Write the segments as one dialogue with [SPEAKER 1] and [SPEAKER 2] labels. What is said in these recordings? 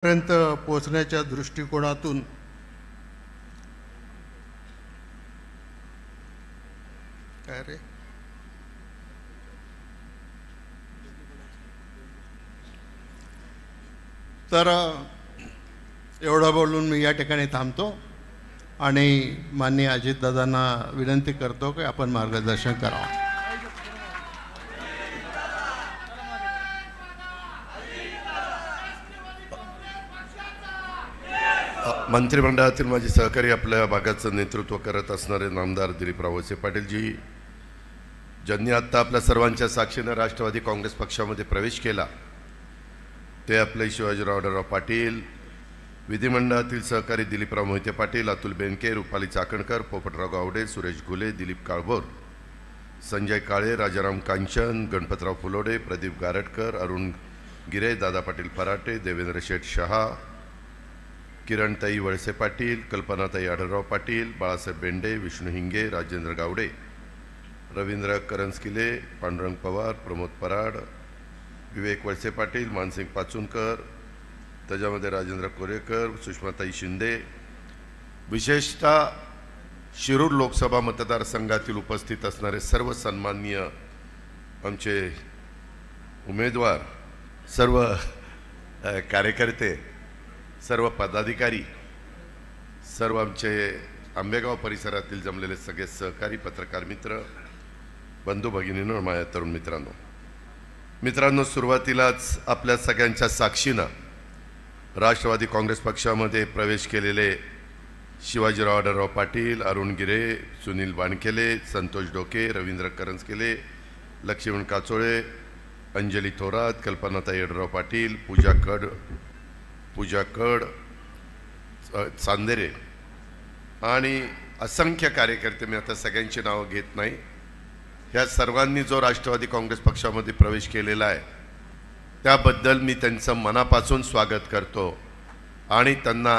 [SPEAKER 1] पर्यंत पोहोचण्याच्या दृष्टिकोनातून काय रे तर एवढं बोलून मी या ठिकाणी थांबतो आणि माननीय अजितदादांना विनंती करतो की आपण मार्गदर्शन करावं.
[SPEAKER 2] मंत्रिमंडळातील माझे सहकारी आपल्या भागाचं नेतृत्व करत असणारे नामदार दिलीपराव वळसे पाटीलजी, ज्यांनी आत्ता आपल्या सर्वांच्या साक्षीनं राष्ट्रवादी काँग्रेस पक्षामध्ये प्रवेश केला, ते आपले शिवाजीराव आढळराव पाटील, विधिमंडळातील सहकारी दिलीपराव मोहिते पाटील, अतुल बेनके, रुपाली चाकणकर, पोपटराव गावडे, सुरेश घुले, दिलीप काळभोर, संजय काळे, राजाराम कांचन, गणपतराव फुलोडे, प्रदीप गारटकर, अरुण गिरे, दादा पाटील पराटे, देवेंद्र शेठ शहा, किरणताई वळसे पाटील, कल्पनाताई आढळराव पाटील, बाळासाहेब बेंडे, विष्णू हिंगे, राजेंद्र गावडे, रवींद्र करंजकिले, पांडुरंग पवार, प्रमोद पराड, विवेक वळसे पाटील, मानसिंग पाचुनकर, त्याच्यामध्ये राजेंद्र कोरेकर, सुषमाताई शिंदे, विशेषतः शिरूर लोकसभा मतदारसंघातील उपस्थित असणारे सर्व सन्माननीय आमचे उमेदवार, सर्व कार्यकर्ते, सर्व पदाधिकारी, सर्व आमचे आंबेगाव परिसरातील जमलेले सगळे सहकारी, पत्रकार मित्र, बंधू भगिनींनो, माझ्या तरुण मित्रांनो, सुरुवातीलाच आपल्या सगळ्यांच्या साक्षीनं राष्ट्रवादी काँग्रेस पक्षामध्ये प्रवेश केलेले शिवाजीराव आढळराव पाटील, अरुण गिरे, सुनील वानखेले, संतोष डोके, रवींद्र करंजकिले, लक्ष्मण काचोळे, अंजली थोरात, कल्पनाताई आढळराव पाटील, पूजा कड, चांदेरे आणि असंख्य कार्यकर्ते, मी आता सगळ्यांची नावं घेत नाही, ह्या सर्वांनी जो राष्ट्रवादी काँग्रेस पक्षामध्ये प्रवेश केलेला आहे त्याबद्दल मी त्यांचं मनापासून स्वागत करतो. आणि त्यांना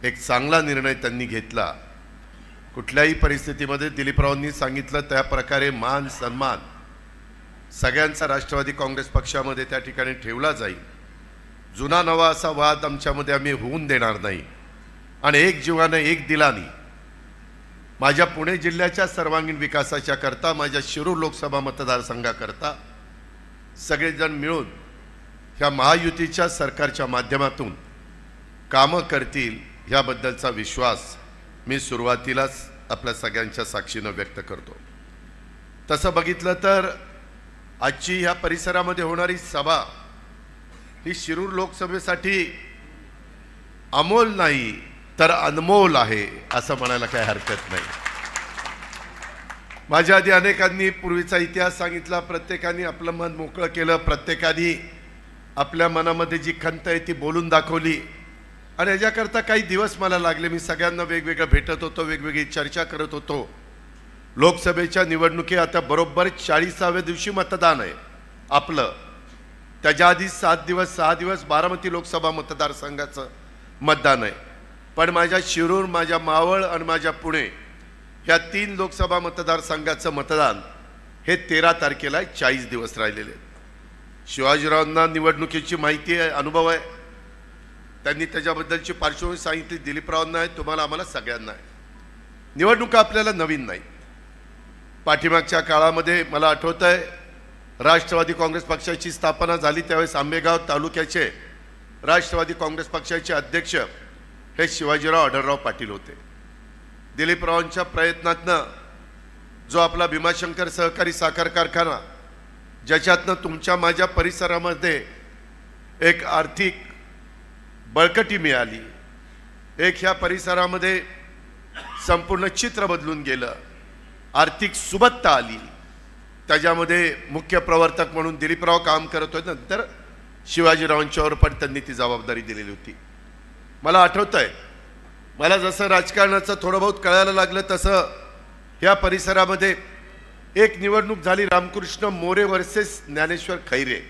[SPEAKER 2] एक चांगला निर्णय त्यांनी घेतला. कुठल्याही परिस्थितीमध्ये दिलीपरावांनी सांगितलं त्या प्रकारे मान सन्मान सगळ्यांचा राष्ट्रवादी काँग्रेस पक्षामध्ये त्या ठिकाणी ठेवला जाईल. जुना नवा असा वाद आमच्यामध्ये आम्ही होऊन देणार नाही. आणि एक जीवाने एक दिलानी माझ्या पुणे जिल्ह्याच्या सर्वांगीण विकासाच्या करता, माझ्या शिरूर लोकसभा मतदारसंघाकरता सगळेजण मिळून ह्या महायुतीच्या सरकारच्या माध्यमातून कामं करतील ह्याबद्दलचा विश्वास मी सुरुवातीलाच आपल्या सगळ्यांच्या साक्षीनं व्यक्त करतो. तसं बघितलं तर आजची ह्या परिसरामध्ये होणारी सभा ही शिरूर लोकसभेसाठी अमोल नाही तर अनमोल आहे असं म्हणायला काही हरकत नाही. माझ्या आधी अनेकांनी पूर्वीचा इतिहास सांगितला, प्रत्येकाने आपलं मन मोकळं केलं, प्रत्येकाने आपल्या मनामध्ये जी खंत आहे ती बोलून दाखवली. आणि याच्याकरता काही दिवस मला लागले. मी सगळ्यांना वेगवेगळं भेटत होतो, वेगवेगळी चर्चा करत होतो. लोकसभेच्या निवडणुकी आता बरोबर 40व्या दिवशी मतदान आहे आपलं. त्याच्या आधी 6 दिवस बारामती लोकसभा मतदारसंघाचं मतदान आहे. पण माझ्या शिरूर, माझ्या मावळ आणि माझ्या पुणे ह्या 3 लोकसभा मतदारसंघाचं मतदान हे 13 तारखेला आहे. 40 दिवस राहिलेले. शिवाजीरावांना निवडणुकीची माहिती आहे, अनुभव आहे, त्यांनी त्याच्याबद्दलची पार्श्वभूमी सांगितली. दिलीपरावांना आहे, तुम्हाला आम्हाला सगळ्यांना आहे. निवडणुका आपल्याला नवीन नाही. पाठीमागच्या काळामध्ये मला आठवतं आहे राष्ट्रवादी काँग्रेस पक्षाची स्थापना झाली त्यावेळेस आंबेगाव तालुक्याचे राष्ट्रवादी काँग्रेस पक्षाचे अध्यक्ष हे शिवाजीराव आढळराव पाटील होते. दिलीपरावांच्या प्रयत्नातनं जो आपला भीमाशंकर सहकारी साखर कारखाना, ज्याच्यातनं तुमच्या माझ्या परिसरामध्ये एक आर्थिक बळकटी मिळाली, एक ह्या परिसरामध्ये संपूर्ण चित्र बदलून गेलं, आर्थिक सुबत्ता आली, त्याच्यामध्ये मुख्य प्रवर्तक म्हणून दिलीपराव काम करत होते. नंतर शिवाजीरावांच्यावर पण त्यांनी ती जबाबदारी दिलेली होती. मला आठवतं आहे, मला जसं राजकारणाचं थोडं बहुत कळायला लागलं तसं ह्या परिसरामध्ये एक निवडणूक झाली रामकृष्ण मोरे वर्सेस ज्ञानेश्वर खैरे.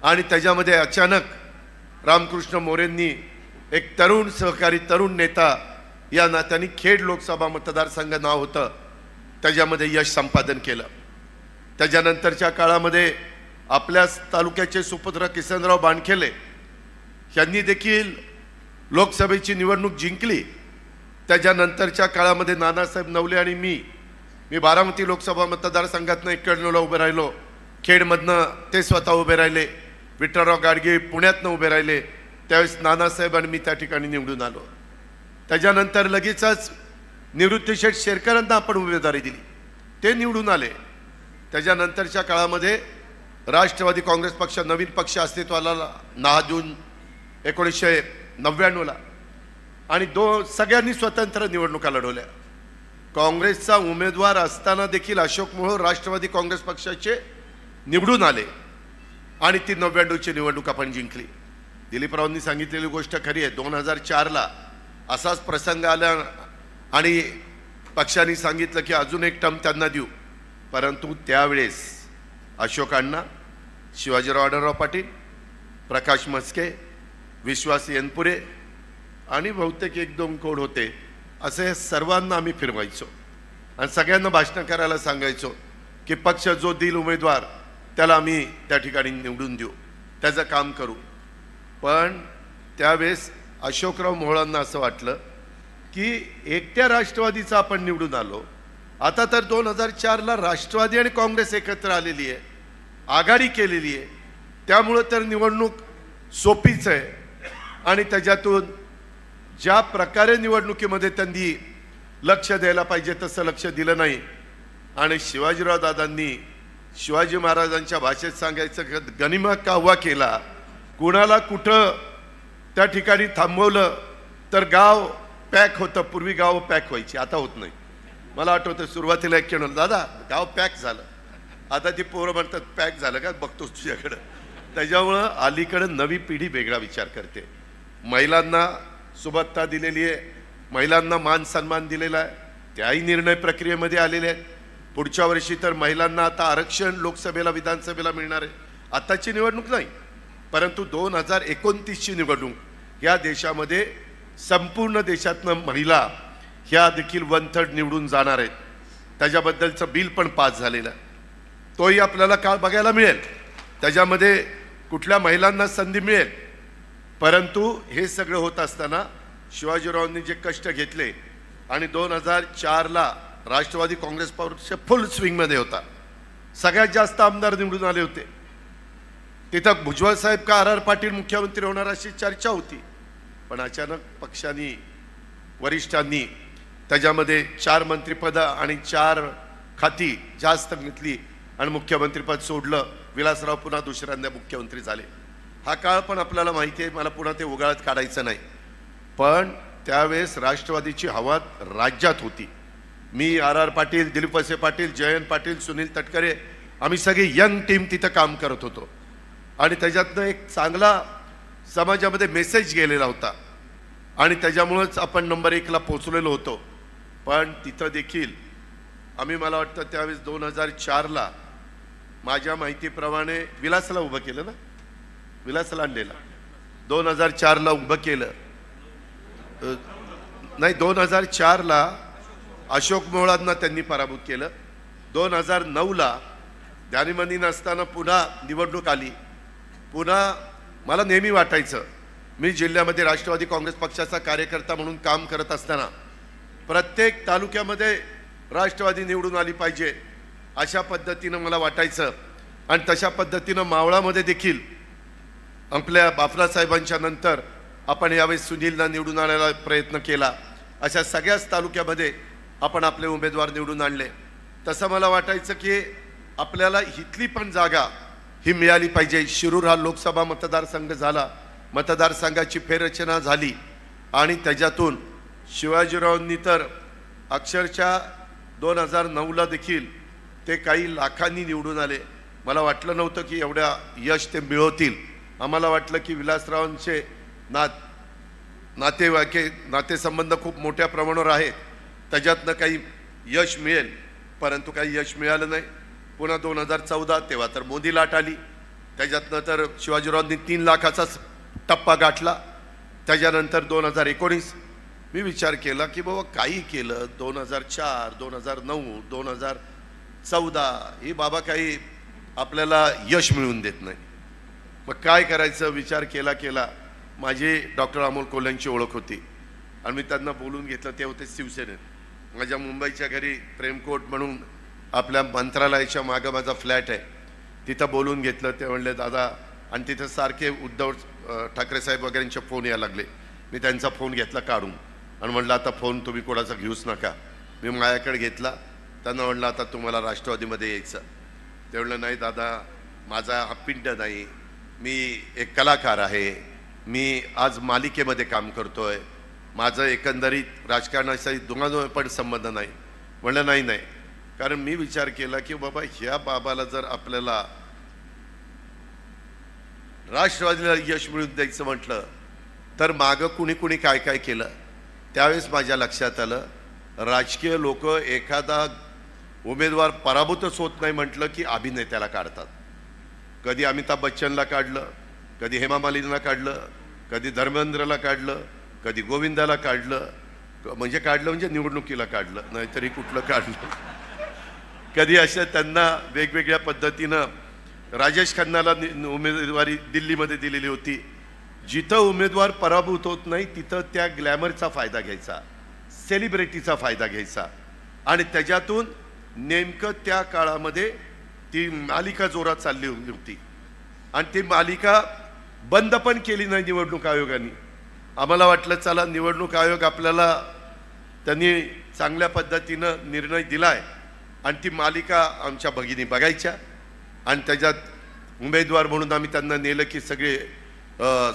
[SPEAKER 2] आणि त्याच्यामध्ये अचानक रामकृष्ण मोरेंनी एक तरुण सहकारी, तरुण नेता या नात्याने खेड लोकसभा मतदारसंघ नाव होतं, त्याच्यामध्ये यश संपादन केलं. त्याच्यानंतरच्या काळामध्ये आपल्याच तालुक्याचे सुपुत्र किसनराव बानखेले यांनी देखील लोकसभेची निवडणूक जिंकली. त्याच्यानंतरच्या काळामध्ये नानासाहेब नवले आणि मी बारामती लोकसभा मतदारसंघातनं 91ला उभे राहिलो. खेडमधनं ते स्वतः उभे राहिले. विठ्ठलराव गाडगे पुण्यातनं उभे राहिले. त्यावेळेस नानासाहेब आणि मी त्या ठिकाणी निवडून आलो. त्याच्यानंतर लगेचच निवृत्तीशेठ शेरकरांना आपण उमेदवारी दिली, ते निवडून आले. त्याच्यानंतरच्या काळामध्ये राष्ट्रवादी काँग्रेस पक्ष नवीन पक्ष अस्तित्वाला 9 जून 1999ला आणि सगळ्यांनी स्वतंत्र निवडणुका लढवल्या. काँग्रेसचा उमेदवार असताना देखील अशोक मोहोळ राष्ट्रवादी काँग्रेस पक्षाचे निवडून आले आणि ती 99ची निवडणूक आपण जिंकली. दिलीपरावांनी सांगितलेली गोष्ट खरी आहे. 2004ला असाच प्रसंग आला आणि पक्षाने सांगितलं की अजून एक टर्म त्यांना देऊ, परंतु त्यावेळेस अशोकांना, शिवाजीराव आढळराव पाटील, प्रकाश मस्के, विश्वास येनपुरे आणि बहुतेक 1-2 कोड होते, असे सर्वांना आम्ही फिरवायचो आणि सगळ्यांना भाषण करायला सांगायचो की पक्ष जो देईल उमेदवार त्याला आम्ही त्या ठिकाणी निवडून देऊ, त्याचं काम करू. पण त्यावेळेस अशोकराव मोहोळांना असं वाटलं की एकट्या राष्ट्रवादीचा आपण निवडून आलो, आता तर 2004ला राष्ट्रवादी आणि काँग्रेस एकत्र आलेली आहे, आघाडी केलेली आहे, त्यामुळं तर निवडणूक सोपीच आहे. आणि त्याच्यातून ज्या प्रकारे निवडणुकीमध्ये त्यांनी लक्ष द्यायला पाहिजे तसं लक्ष दिलं नाही. आणि शिवाजीराव दादांनी शिवाजी महाराजांच्या भाषेत सांगायचं गनिमा काव्वा केला, कुणाला कुठं त्या ठिकाणी थांबवलं तर गाव पॅक होतं. पूर्वी गाव पॅक व्हायची, आता होत नाही. मला आठवतं सुरुवातीला एक केलं, दादा गाव पॅक झालं, आता ती पोरं म्हणतात पॅक झालं का, बघतोस तुझ्याकडं. त्याच्यामुळं अलीकडं नवी पिढी वेगळा विचार करते. महिलांना सुबत्ता दिलेली आहे, महिलांना मान सन्मान दिलेला आहे, त्याही निर्णय प्रक्रियेमध्ये आलेले आहेत. पुढच्या वर्षी तर महिलांना आता आरक्षण लोकसभेला विधानसभेला मिळणार आहे. आताची निवडणूक नाही, परंतु 2029ची निवडणूक या देशामध्ये संपूर्ण देशातनं महिला ह्या देखील 1/3 निवडून जाणार आहेत. त्याच्याबद्दलचं बिल पण पास झालेलं आहे, तोही आपल्याला काळ बघायला मिळेल. त्याच्यामध्ये कुठल्या महिलांना संधी मिळेल. परंतु हे सगळं होत असताना शिवाजीरावांनी जे कष्ट घेतले आणि 2004ला राष्ट्रवादी काँग्रेस पक्ष फुल स्विंगमध्ये होता, सगळ्यात जास्त आमदार निवडून आले होते. तिथं भुजबळ साहेब का आर पाटील मुख्यमंत्री होणार अशी चर्चा होती. पण अचानक पक्षांनी, वरिष्ठांनी त्याच्यामध्ये 4 मंत्रिपद आणि 4 खाती जास्त घेतली आणि मुख्यमंत्रीपद सोडलं. विलासराव पुन्हा दुसऱ्यांदा मुख्यमंत्री झाले. हा काळ पण आपल्याला माहिती आहे, मला पुन्हा ते उगाळत काढायचं नाही. पण त्यावेळेस राष्ट्रवादीची हवा राज्यात होती. मी आर पाटील, दिलीप वळसे पाटील, जयंत पाटील, सुनील तटकरे, आम्ही सगळी यंग टीम तिथं काम करत होतो आणि त्याच्यातनं एक चांगला समाजामध्ये मेसेज गेलेला होता आणि त्याच्यामुळंच आपण नंबर 1ला पोचलेलो होतो. पण तिथं देखील आम्ही, मला वाटतं त्यावेळेस 2004ला माझ्या माहितीप्रमाणे विलासला उभं केलं ना, विलास लांडेला 2004ला उभं केलं नाही, 2004ला अशोक मोहोळांना त्यांनी पराभूत केलं. 2009ला ध्यानीमनी नसताना पुन्हा निवडणूक आली. पुन्हा मला नेहमी वाटायचं, मी जिल्ह्यामध्ये राष्ट्रवादी काँग्रेस पक्षाचा कार्यकर्ता म्हणून काम करत असताना प्रत्येक तालुक्यामध्ये राष्ट्रवादी निवडून आली पाहिजे अशा पद्धतीनं मला वाटायचं. आणि तशा पद्धतीनं मावळामध्ये देखील आपल्या बापरासाहेबांच्या नंतर आपण यावेळेस सुनीलला निवडून आणायला प्रयत्न केला. अशा सगळ्याच तालुक्यामध्ये आपण आपले उमेदवार निवडून आणले. तसं मला वाटायचं की आपल्याला इथली पण जागा ही मिळाली पाहिजे. शिरूर हा लोकसभा मतदारसंघ झाला, मतदारसंघाची फेररचना झाली आणि त्याच्यातून शिवाजीरावांनी तर अक्षरशः 2009ला देखील ते काही लाखांनी निवडून आले. मला वाटलं नव्हतं की एवढ्या यश ते मिळवतील. आम्हाला वाटलं की विलासरावांचे नातेसंबंध खूप मोठ्या प्रमाणावर आहेत, त्याच्यातनं काही यश मिळेल, परंतु काही यश मिळालं नाही. पुन्हा 2014 तेव्हा तर मोदी लाट आली, त्याच्यातनं तर शिवाजीरावांनी 3 लाखाचाच टप्पा गाठला. त्याच्यानंतर 2019 मी विचार केला की बाबा काही केलं, 2004, 2009, 2014 हे बाबा काही आपल्याला यश मिळवून देत नाही. मग काय करायचं विचार केला माझी डॉक्टर अमोल कोल्ह्यांची ओळख होती आणि मी त्यांना बोलून घेतलं. ते होते शिवसेनेत. माझ्या मुंबईच्या घरी प्रेमकोट म्हणून आपल्या मंत्रालयाच्या मागं माझा फ्लॅट आहे, तिथं बोलून घेतलं. ते म्हणले दादा, आणि तिथं सारखे उद्धव ठाकरे साहेब वगैरेंचे फोन यायला लागले. मी त्यांचा फोन घेतला काढून आणि म्हणलं आता फोन तुम्ही कोणाचा घेऊच नका. मी माझ्याकडे घेतला. त्यांना म्हणलं आता तुम्हाला राष्ट्रवादीमध्ये यायचं. ते म्हणलं नाही दादा, माझा हा पिंड नाही, मी एक कलाकार आहे, मी आज मालिकेमध्ये काम करतोय, माझं एकंदरीत राजकारणाशी दोघांजोड पण संबंध नाही. म्हणलं नाही नाही, कारण मी विचार केला की बाबा ह्या बाबाला जर आपल्याला राष्ट्रवादीला यश मिळवून द्यायचं म्हटलं तर मागं कुणी कुणी काय काय केलं. त्यावेळेस माझ्या लक्षात आलं, राजकीय लोक एखादा उमेदवार पराभूतच होत नाही म्हटलं की अभिनेत्याला काढतात. कधी अमिताभ बच्चनला काढलं, कधी हेमा मालिनीला काढलं, कधी धर्मेंद्रला काढलं, कधी गोविंदाला काढलं, म्हणजे निवडणुकीला काढलं, नाहीतरी कुठलं काढलं. कधी अशा त्यांना वेगवेगळ्या पद्धतीनं राजेश खन्नाला उमेदवारी दिल्लीमध्ये दिलेली होती. जिथं उमेदवार पराभूत होत नाही तिथं त्या ग्लॅमरचा फायदा घ्यायचा, सेलिब्रिटीचा फायदा घ्यायचा आणि त्याच्यातून नेमकं त्या काळामध्ये ती मालिका जोरात चालली होती आणि ती मालिका बंद पण केली नाही निवडणूक आयोगाने. आम्हाला वाटलं चला निवडणूक आयोग आपल्याला त्यांनी चांगल्या पद्धतीनं निर्णय दिलाय आणि ती मालिका आमच्या भगिनी बघायच्या आणि त्याच्यात उमेदवार म्हणून आम्ही त्यांना नेलं की सगळे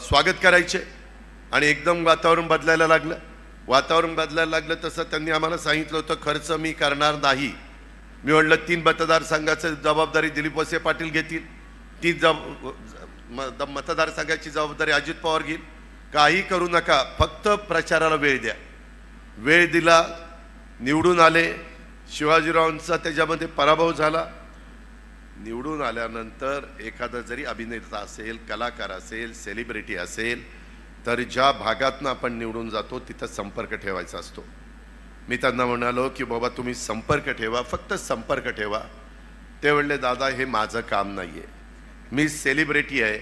[SPEAKER 2] स्वागत करायचे आणि एकदम वातावरण बदलायला लागलं. वातावरण बदलायला लागलं तसं त्यांनी आम्हाला सांगितलं होतं खर्च मी करणार नाही. मी म्हटलं 3 मतदारसंघाची जबाबदारी दिलीप वळसे पाटील घेतील, 3 मतदारसंघाची जबाबदारी अजित पवार घेईल, काही करू नका, फक्त प्रचाराला वेळ द्या. वेळ दिला, निवडून आले. शिवाजीरावांचा त्याच्यामध्ये पराभव झाला. निवडून आल्यानंतर एखादा जरी अभिनेता असेल, कलाकार असेल, सेलिब्रिटी असेल तर ज्या भागातनं आपण निवडून जातो तिथं संपर्क ठेवायचा असतो. मी त्यांना म्हणालो की बाबा तुम्ही संपर्क ठेवा, फक्त संपर्क ठेवा. ते म्हणले दादा हे माझं काम नाही आहे, मी सेलिब्रिटी आहे.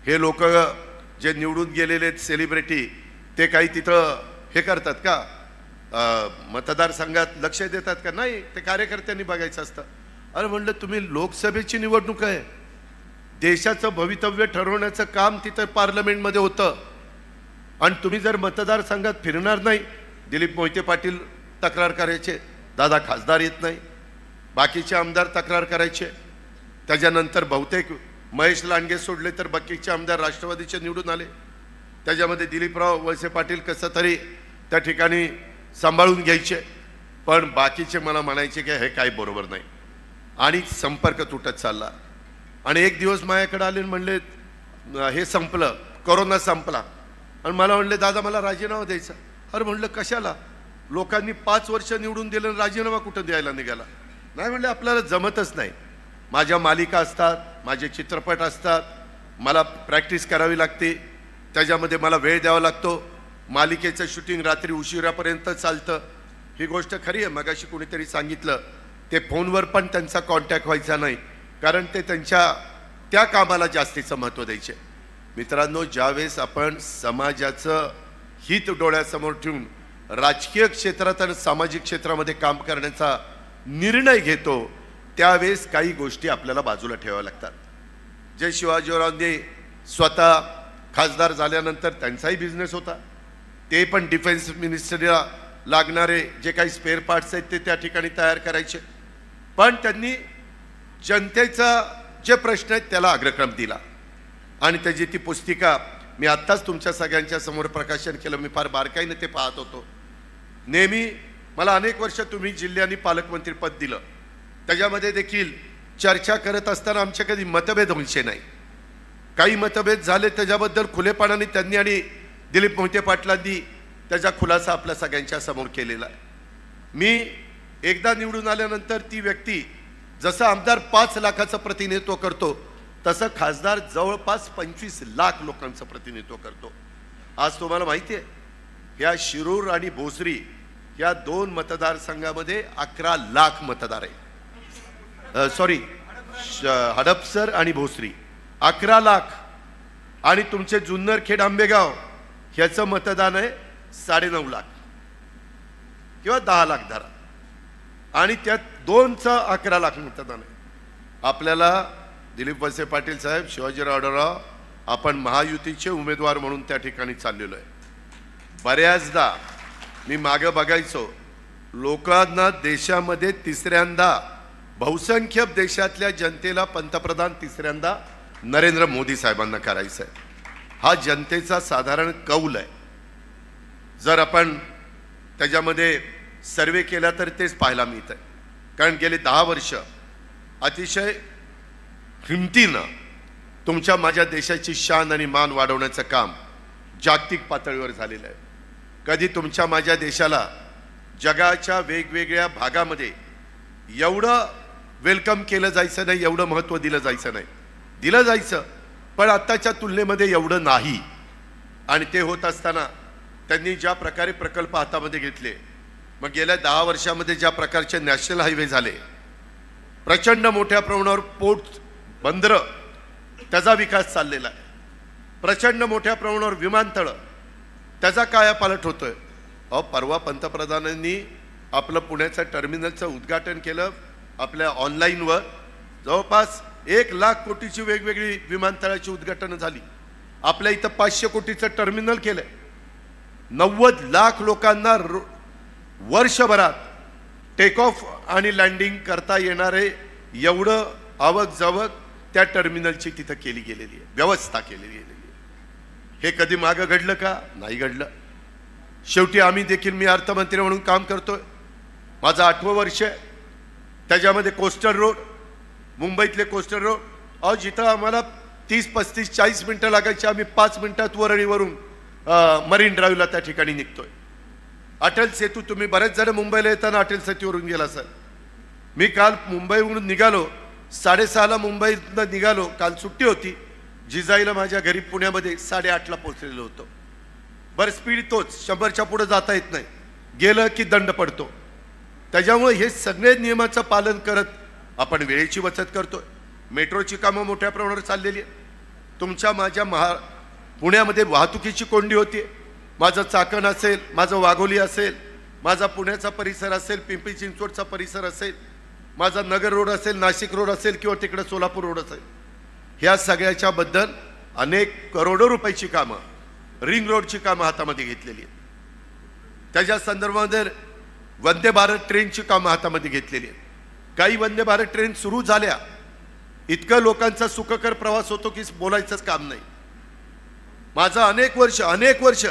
[SPEAKER 2] हे लोक जे निवडून गेलेले सेलिब्रिटी ते काही तिथं हे करतात का, मतदारसंघात लक्ष देतात का? नाही, ते कार्यकर्त्यांनी बघायचं असतं. अरे म्हणलं तुम्ही लोकसभेची निवडणूक आहे, देशाचं भवितव्य ठरवण्याचं काम तिथं पार्लमेंटमध्ये होतं आणि तुम्ही जर मतदारसंघात फिरणार नाही, दिलीप मोहिते पाटील तक्रार करायचे, दादा खासदार येत नाही, बाकीचे आमदार तक्रार करायचे. त्याच्यानंतर बहुतेक महेश लांडगे सोडले तर बाकीचे आमदार राष्ट्रवादीचे निवडून आले. त्याच्यामध्ये दिलीपराव वळसे पाटील कसं तरी त्या ठिकाणी सांभाळून घ्यायचे, पण बाकीचे मला म्हणायचे की हे काही बरोबर नाही आणि संपर्क तुटत चालला. आणि एक दिवस माझ्याकडे आले म्हणले हे संपलं, कोरोना संपला आणि मला म्हणले दादा मला राजीनामा द्यायचा. अरे म्हणलं कशाला, लोकांनी 5 वर्ष निवडून दिलं, राजीनामा कुठं द्यायला निघाला? नाही म्हणले आपल्याला जमतच नाही, माझ्या मालिका असतात, माझे चित्रपट असतात, मला प्रॅक्टिस करावी लागते, त्याच्यामध्ये मला वेळ द्यावा लागतो, मालिकेचं शूटिंग रात्री उशिरापर्यंत चालतं. ही गोष्ट खरी आहे. मगाशी कोणीतरी सांगितलं ते फोनवर पण त्यांचा कॉन्टॅक्ट व्हायचा नाही, कारण ते त्यांच्या त्या कामाला जास्तीचं महत्त्व द्यायचे. मित्रांनो, ज्यावेळेस आपण समाजाचं हित डोळ्यासमोर ठेवून राजकीय क्षेत्रात आणि सामाजिक क्षेत्रामध्ये काम करण्याचा निर्णय घेतो त्यावेळेस काही गोष्टी आपल्याला बाजूला ठेवाव्या लागतात. जे शिवाजीरावांनी स्वतः खासदार झाल्यानंतर त्यांचाही बिझनेस होता, ते पण डिफेन्स मिनिस्टरीला लागणारे जे काही स्पेअर पार्ट्स आहेत ते त्या ठिकाणी तयार करायचे, पण त्यांनी जनतेचा जे प्रश्न आहेत त्याला अग्रक्रम दिला आणि त्याची ती पुस्तिका मी आत्ताच तुमच्या सगळ्यांच्या समोर प्रकाशन केलं. मी फार बारकाईने ते पाहत होतो. नेहमी मला अनेक वर्ष तुम्ही जिल्ह्यानी पालकमंत्रीपद दिलं, त्याच्यामध्ये देखील चर्चा करत असताना आमचे कधी मतभेद व्हायचे नाही. काही मतभेद झाले त्याच्याबद्दल खुलेपणाने त्यांनी आणि दिलीप मोहिते पाटलांनी त्याचा खुलासा आपल्या सगळ्यांच्या समोर केलेला आहे. मी एकदा निवडून आल्यानंतर ती व्यक्ती जसं आमदार 5 लाखाचं प्रतिनिधित्व करतो तसं खासदार जवळपास 25 लाख लोकांचं प्रतिनिधित्व करतो. आज तुम्हाला माहिती आहे ह्या शिरूर आणि भोसरी या 2 मतदारसंघामध्ये 11 लाख मतदार आहे. सॉरी, हडपसर आणि भोसरी 11 लाख. आणि तुमचे जुन्नर खेड आंबेगाव ह्याचं मतदान आहे 9.5 लाख किंवा 10 लाख धरा, आणि त्यात 2चं 11 लाख मतदान आहे. आपल्याला दिलीप वळसे पाटील साहेब, शिवाजीराव आढळराव, आपण महायुतीचे उमेदवार म्हणून त्या ठिकाणी चाललेलो आहे. बऱ्याचदा मी मागं बघायचो, लोकांना देशामध्ये तिसऱ्यांदा, बहुसंख्य देशातल्या जनतेला पंतप्रधान तिसऱ्यांदा नरेंद्र मोदी साहेबांना करायचं आहे. हा जनतेचा साधारण कौल आहे. जर आपण त्याच्यामध्ये सर्वे केला तर तेच पाहायला मिळत आहे. कारण गेले 10 वर्ष अतिशय हिमतीनं तुमच्या माझ्या देशाची शान आणि मान वाढवण्याचं काम जागतिक पातळीवर झालेलं आहे. कधी तुमच्या माझ्या देशाला जगाच्या वेगवेगळ्या भागामध्ये एवढं वेलकम केलं जायचं नाही, एवढं महत्त्व दिलं जायचं नाही. दिलं जायचं, पण आत्ताच्या तुलनेमध्ये एवढं नाही. आणि ते होत असताना त्यांनी ज्या प्रकारे प्रकल्प हातामध्ये घेतले, मग गेल्या 10 वर्षामध्ये ज्या प्रकारचे नॅशनल हायवे झाले, प्रचंड मोठ्या प्रमाणावर पोर्ट, बंदरं, त्याचा विकास चाललेला आहे. प्रचंड मोठ्या प्रमाणावर विमानतळं, त्याचा कायापालट होतोय. परवा पंतप्रधानांनी आपलं पुण्याचं टर्मिनलचं उद्घाटन केलं. आपल्या ऑनलाईनवर जवळपास 1 लाख कोटीची वेगवेगळी विमानतळाची उद्घाटनं झाली. आपल्या इथं 500 कोटीचं टर्मिनल केलंय. 90 लाख लोकांना वर्षभरात टेक ऑफ आणि लँडिंग करता येणारे एवढं आवक जावक त्या टर्मिनलची तिथं केली गेलेली आहे, व्यवस्था केलेली गेलेली आहे. हे कधी मागं घडलं का? नाही घडलं. शेवटी आम्ही देखील, मी अर्थमंत्री म्हणून काम करतोय, माझं 8वं वर्ष आहे. त्याच्यामध्ये कोस्टल रोड, मुंबईतले कोस्टल रोड, जिथं आम्हाला 30, 35, 40 मिनटं लागायची, आम्ही 5 मिनिटात वरळीवरून मरीन ड्राईव्हला त्या ठिकाणी निघतोय. अटल सेतू, तुम्ही बरेच जण मुंबईला येताना अटल सेतूवरून गेला सर. मी काल मुंबईवरून निघालो, 6:30ला मुंबईतनं निघालो. काल सुट्टी होती. जिजाईला माझ्या घरी पुण्यामध्ये 8:30ला पोहोचलेलो होतो. बरं, स्पीड तोच, 100च्या पुढे जाता येत नाही, गेलं की दंड पडतो. त्याच्यामुळे हे सगळे नियमाचं पालन करत आपण वेळेची बचत करतोय. मेट्रोची कामं मोठ्या प्रमाणावर चाललेली आहे. तुमच्या माझ्या पुण्यामध्ये वाहतुकीची कोंडी होती. माझं चाकण असेल, माझं वाघोली असेल, माझा पुण्याचा परिसर असेल, पिंपरी चिंचवडचा परिसर असेल, माझा नगर रोड असेल, नाशिक रोड असेल किंवा तिकडे सोलापूर रोड असेल, ह्या सगळ्याच्या बद्दल अनेक करोडो रुपयाची कामं, रिंग रोडची कामं हातामध्ये घेतलेली आहेत. त्याच्या संदर्भामध्ये वंदे भारत ट्रेनची कामं हातामध्ये घेतलेली आहेत. काही वंदे भारत ट्रेन सुरू झाल्या, इतकं लोकांचा सुखकर प्रवास होतो की बोलायचंच काम नाही. माझं अनेक वर्ष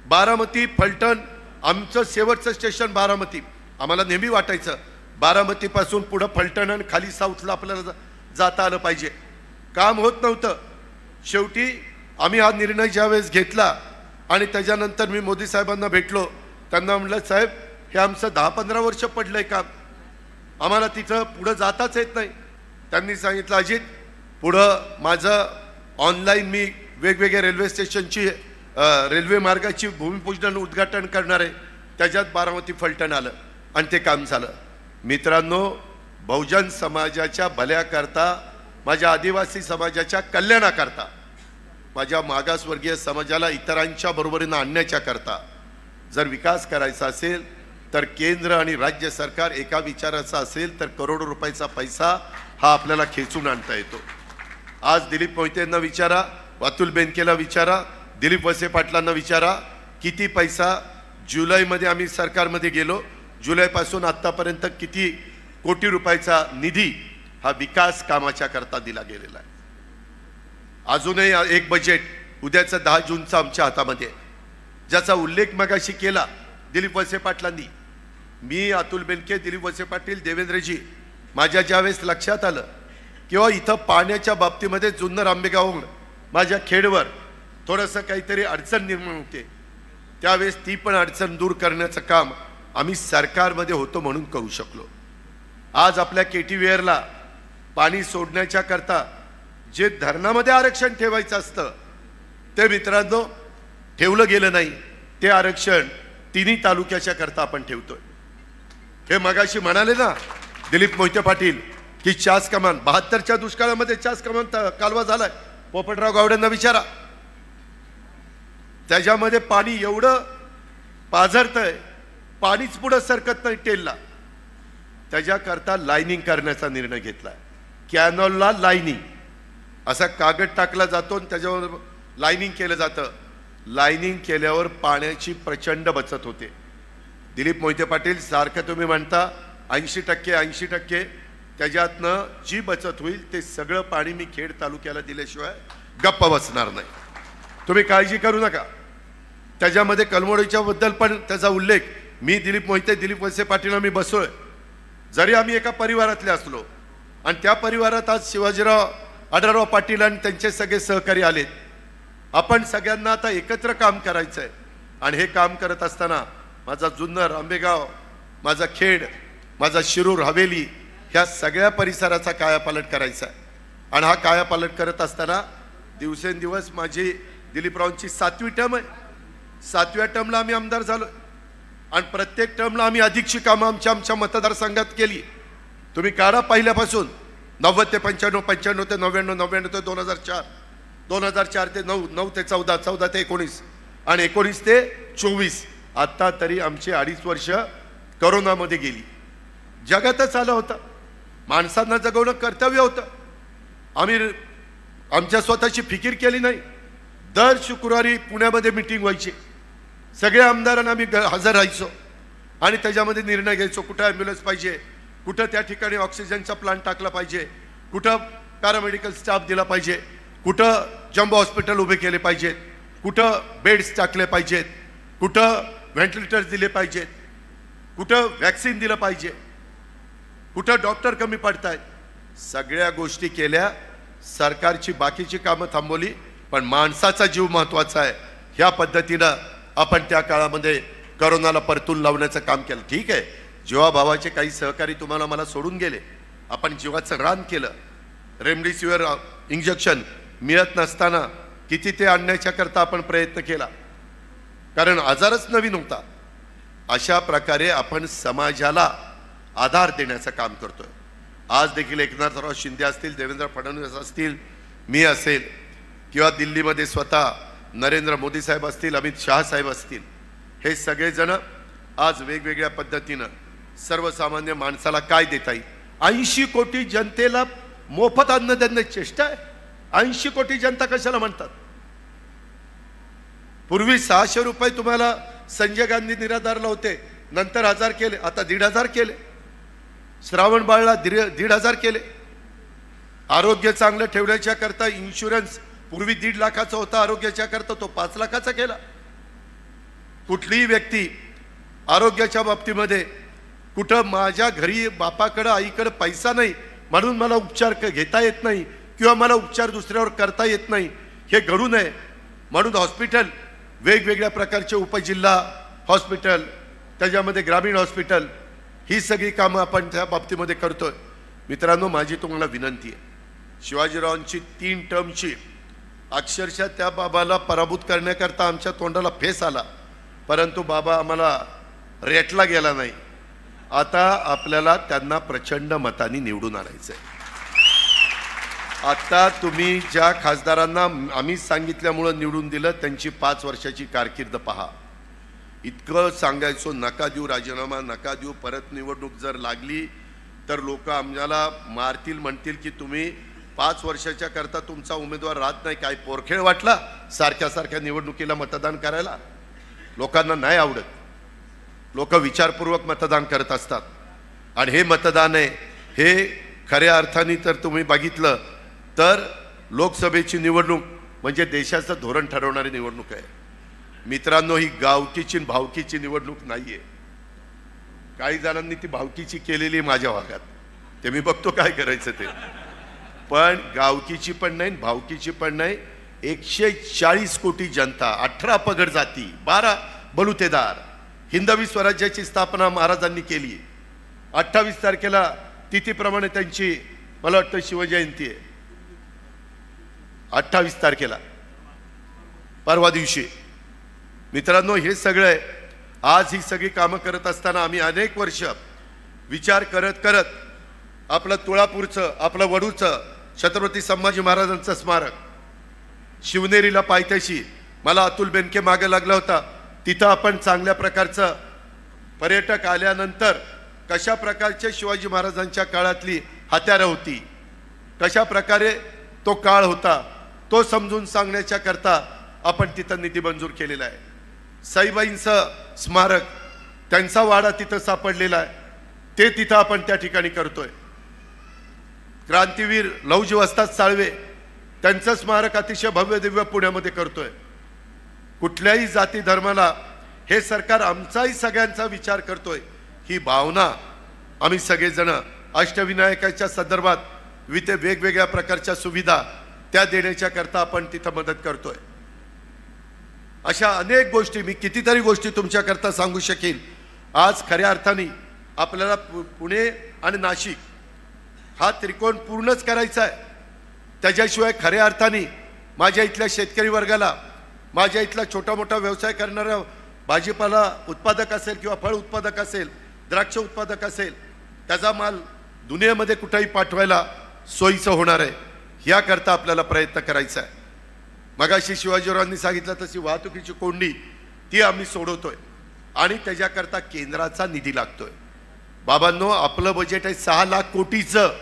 [SPEAKER 2] बारामती, फलटण, आमचं शेवटचं स्टेशन बारामती. आम्हाला नेहमी वाटायचं बारामतीपासून पुढं फलटण आणि खाली साऊथला आपल्याला जाता आलं पाहिजे. काम होत नव्हतं. शेवटी आम्ही हा निर्णय ज्यावेळेस घेतला आणि त्याच्यानंतर मी मोदी साहेबांना भेटलो, त्यांना म्हटलं, साहेब हे आमचं 10-15 वर्ष पडलंय काम, आम्हाला तिथं पुढं जाताच येत नाही. त्यांनी सांगितलं, अजित पुढं माझं ऑनलाईन मी वेगवेगळ्या रेल्वे स्टेशनची रेल्वे मार्गाची भूमिपूजन उद्घाटन करणार आहे. त्याच्यात बारामती फलटण आलं आणि ते काम झालं. मित्रांनो, बहुजन समाजाच्या भल्याकरता, माझ्या आदिवासी समाजाच्या कल्याणाकरता, माझ्या मागासवर्गीय समाजाला इतरांच्या बरोबरीनं आणण्याच्या करता जर विकास करायचा असेल तर केंद्र आणि राज्य सरकार एका विचाराचा असेल तर करोडो रुपयाचा पैसा हा आपल्याला खेचून आणता येतो. आज दिलीप मोहितेंना विचारा, अतुल बेनकेला विचारा, दिलीप वळसे पाटलांना विचारा, किती पैसा जुलैमध्ये आम्ही सरकारमध्ये गेलो, जुलैपासून आत्तापर्यंत किती कोटी रुपयाचा निधी हा विकास कामाच्या करता दिला गेलेला आहे. अजूनही एक बजेट उद्याचं 10 जूनचं आमच्या हातामध्ये, ज्याचा उल्लेख मगाशी केला दिलीप वळसे पाटलांनी. मी, अतुल बेनके, दिलीप वळसे पाटील, देवेंद्रजी, माझ्या ज्यावेळेस लक्षात आलं किंवा इथं पाण्याच्या बाबतीमध्ये जुन्नर आंबेगावहून माझ्या खेडवर थोडंसं काहीतरी अडचण निर्माण होते, त्यावेळेस ती पण अडचण दूर करण्याचं काम आम्ही सरकारमध्ये होतो म्हणून करू शकलो. आज आपल्या केटीवेअरला पाणी सोडण्याच्या करता जे धरणामध्ये आरक्षण ठेवायचं असतं ते मित्रांनो ठेवलं गेलं नाही. ते आरक्षण तिन्ही तालुक्याच्या करता आपण ठेवतोय. हे मगाशी म्हणाले ना दिलीप मोहिते पाटील की चास कमान, 72च्या दुष्काळामध्ये चास कमान कालवा झालाय. पोपटराव गावडेंना विचारा. त्याच्यामध्ये पाणी एवढं पाझरतंय, पाणीच पुढं सरकत नाही टेलला. त्याच्याकरता लाईनिंग करण्याचा निर्णय घेतला. कॅनॉलला लाईनिंग असा कागद टाकला जातो आणि त्याच्यावर लाईनिंग केलं जातं. लाईनिंग केल्यावर पाण्याची प्रचंड बचत होते. दिलीप मोहिते पाटील सारखं तुम्ही म्हणता 80% त्याच्यातनं जी बचत होईल ते सगळं पाणी मी खेड तालुक्याला दिल्याशिवाय गप्प बसणार नाही. तुम्ही काळजी करू नका. त्याच्यामध्ये कलमोडीच्या बद्दल पण त्याचा उल्लेख मी दिलीप मोहिते, दिलीप वळसे पाटील मी बसलोय. जरी आम्ही एका परिवारातले असलो आणि त्या परिवारात आज शिवाजीराव आढळराव पाटील आणि त्यांचे सगळे सहकारी आलेत. आपण सगळ्यांना आता एकत्र काम करायचं आहे. आणि हे काम करत असताना माझा जुन्नर, आंबेगाव, माझा खेड, माझा शिरूर, हवेली ह्या सगळ्या परिसराचा कायापालट करायचा आहे. आणि हा कायापालट करत असताना दिवसेंदिवस माझी दिलीपरावांची 7वी टर्म आहे. 7व्या टर्मला आम्ही आमदार झालो आणि प्रत्येक टर्मला आम्ही अधिकची कामं आमच्या मतदारसंघात केली. तुम्ही काढा पहिल्यापासून 90 ते 95, 95 ते 99, 99 ते 2004, 2004 ते 9, 9 ते 14, 14 ते 19 आणि 19 ते 24. आता तरी आमची 2.5 वर्ष करोनामध्ये गेली. जगातच आलं होतं. माणसांना जगवणं कर्तव्य होतं. आम्ही आमच्या स्वतःची फिकीर केली नाही. दर शुक्रवारी पुण्यामध्ये मीटिंग व्हायची. सगळ्या आमदारांना आम्ही हजर राहायचो आणि त्याच्यामध्ये निर्णय घ्यायचो. कुठं ॲम्ब्युलन्स पाहिजे, कुठं त्या ठिकाणी ऑक्सिजनचा प्लांट टाकला पाहिजे, कुठं पॅरामेडिकल स्टाफ दिला पाहिजे, कुठं जम्बो हॉस्पिटल उभे केले पाहिजेत, कुठं बेड्स टाकले पाहिजेत, कुठं व्हेंटिलेटर्स दिले पाहिजेत, कुठं वॅक्सिन दिलं पाहिजे, कुठं डॉक्टर कमी पडत आहेत. सगळ्या गोष्टी केल्या. सरकारची बाकीची कामं थांबवली, पण माणसाचा जीव महत्त्वाचा आहे. ह्या पद्धतीनं आपण त्या काळामध्ये करोनाला परतून लावण्याचं काम केलं. ठीक आहे, जीवाभावाचे काही सहकारी तुम्हाला मला सोडून गेले. आपण जीवाचं रान केलं. रेमडेसिवीर इंजेक्शन मिळत नसताना किती ते आणण्याच्या करता आपण प्रयत्न केला, कारण आजारच नवीन होता. अशा प्रकारे आपण समाजाला आधार देण्याचं काम करतोय. आज देखील एकनाथराव शिंदे असतील, देवेंद्र फडणवीस असतील, मी असेल किंवा दिल्लीमध्ये स्वतः नरेंद्र मोदी साहेब असतील, अमित शहा साहेब असतील, हे सगळेजण आज वेगवेगळ्या पद्धतीनं सर्वसामान्य माणसाला काय देता येईल. 80 कोटी जनतेला मोफत अन्न देण्याची चेष्टा आहे. 80 कोटी जनता कशाला म्हणतात. पूर्वी 600 रुपये तुम्हाला संजय गांधी निराधारला होते, नंतर 1000 केले, आता 1500 केले. श्रावण बाळला 1500 केले. आरोग्य चांगलं ठेवण्याच्या करता इन्शुरन्स पूर्वी 1.5 लाखाचा होता, आरोग्याच्या करता तो 5 लाखाचा केला. कुठलीही व्यक्ती आरोग्याच्या बाबतीमध्ये कुठं माझ्या घरी बापाकडं आईकडं पैसा नाही म्हणून मला उपचार घेता येत नाही किंवा मला उपचार दुसऱ्यावर करता येत नाही, हे घडू नये म्हणून हॉस्पिटल, वेगवेगळ्या प्रकारचे उपजिल्हा हॉस्पिटल, त्याच्यामध्ये ग्रामीण हॉस्पिटल, ही सगळी कामं आपण त्या बाबतीमध्ये करतोय. मित्रांनो, माझी तुम्हाला विनंती आहे, शिवाजीरावांची 3 टर्मची अक्षरशः त्या बाबाला पराभूत करण्याकरता आमच्या तोंडाला फेस आला, परंतु बाबा आम्हाला रेटला गेला नाही. आता आपल्याला त्यांना प्रचंड मतांनी निवडून आणायचं आहे. आता तुम्ही ज्या खासदारांना आम्ही सांगितल्यामुळं निवडून दिलं त्यांची 5 वर्षाची कारकीर्द पहा. इतकं सांगायचो नका देऊ राजीनामा, नका देऊ, परत निवडणूक जर लागली तर लोक आम्हाला मारतील, म्हणतील की तुम्ही 5 वर्षाच्या करता तुमचा उमेदवार राहत नाही. काय पोरखेळ वाटला सारख्या निवडणुकीला मतदान करायला? लोकांना नाही आवडत. लोक विचारपूर्वक मतदान करत असतात आणि हे मतदान आहे हे खऱ्या अर्थाने तर तुम्ही बघितलं तर लोकसभेची निवडणूक म्हणजे देशाचं धोरण ठरवणारी निवडणूक आहे. मित्रांनो, ही गावकीची भावकीची निवडणूक नाहीये. काही जणांनी ती भावकीची केलेली माझ्या भागात, ते मी बघतो काय करायचं ते. पण गावकीची पण नाही, भावकीची पण नाही. 140 कोटी जनता, 18 पगड जाती, 12 बलुतेदार, हिंदवी स्वराज्याची स्थापना महाराजांनी केली. 28 तारखेला तिथीप्रमाणे त्यांची मला वाटतं शिवजयंती आहे. 28 तारखेला परवा दिवशी. मित्रांनो, हे सगळं आज ही सगळी कामं करत असताना आम्ही अनेक वर्ष विचार करत करत आपलं तुळापूरचं, आपलं वडूचं छत्रपती संभाजी महाराजांचं स्मारक शिवनेरीला पायथ्याशी मला अतुल बेनके मागे लागला होता, तिथं आपण चांगल्या प्रकारचं पर्यटक आल्यानंतर कशा प्रकारचे शिवाजी महाराजांच्या काळातली हत्यारं होती, कशा प्रकारे तो काळ होता, तो समजून सांगण्याच्या करता आपण तिथं निधी मंजूर केलेला आहे. साईबाईंचं स्मारक, त्यांचा वाडा तिथं सापडलेला आहे, ते तिथं आपण त्या ठिकाणी करतोय. क्रांतीवीर लौजी वस्ताद साळवे, त्यांचं स्मारक अतिशय भव्य दिव्य पुण्यामध्ये करतोय. कुठल्याही जाती धर्माला हे सरकार आमचाही सगळ्यांचा विचार करतोय, ही भावना आम्ही सगळेजण अष्टविनायकाच्या संदर्भात वेगवेगळ्या प्रकारच्या सुविधा त्या देण्याच्या करता आपण तिथं मदत करतोय. अशा अनेक गोष्टी, मी कितीतरी गोष्टी तुमच्याकरता सांगू शकेन. आज खऱ्या अर्थाने आपल्याला पुणे आणि नाशिक हा त्रिकोण पूर्णच करायचा आहे. त्याच्याशिवाय खऱ्या अर्थाने माझ्या इथल्या शेतकरी वर्गाला, माझ्या इथला छोटा मोठा व्यवसाय करणारा भाजीपाला उत्पादक असेल किंवा फळ उत्पादक असेल, द्राक्ष उत्पादक असेल, त्याचा माल दुनियेमध्ये कुठेही पाठवायला सोयीचं होणार आहे, याकरता आपल्याला प्रयत्न करायचा आहे. मगाशी शिवाजीरावांनी सांगितलं तशी वाहतुकीची कोंडी ती आम्ही सोडवतोय आणि त्याच्याकरता केंद्राचा निधी लागतोय. बाबांनो, आपलं बजेट आहे 6 लाख कोटीचं,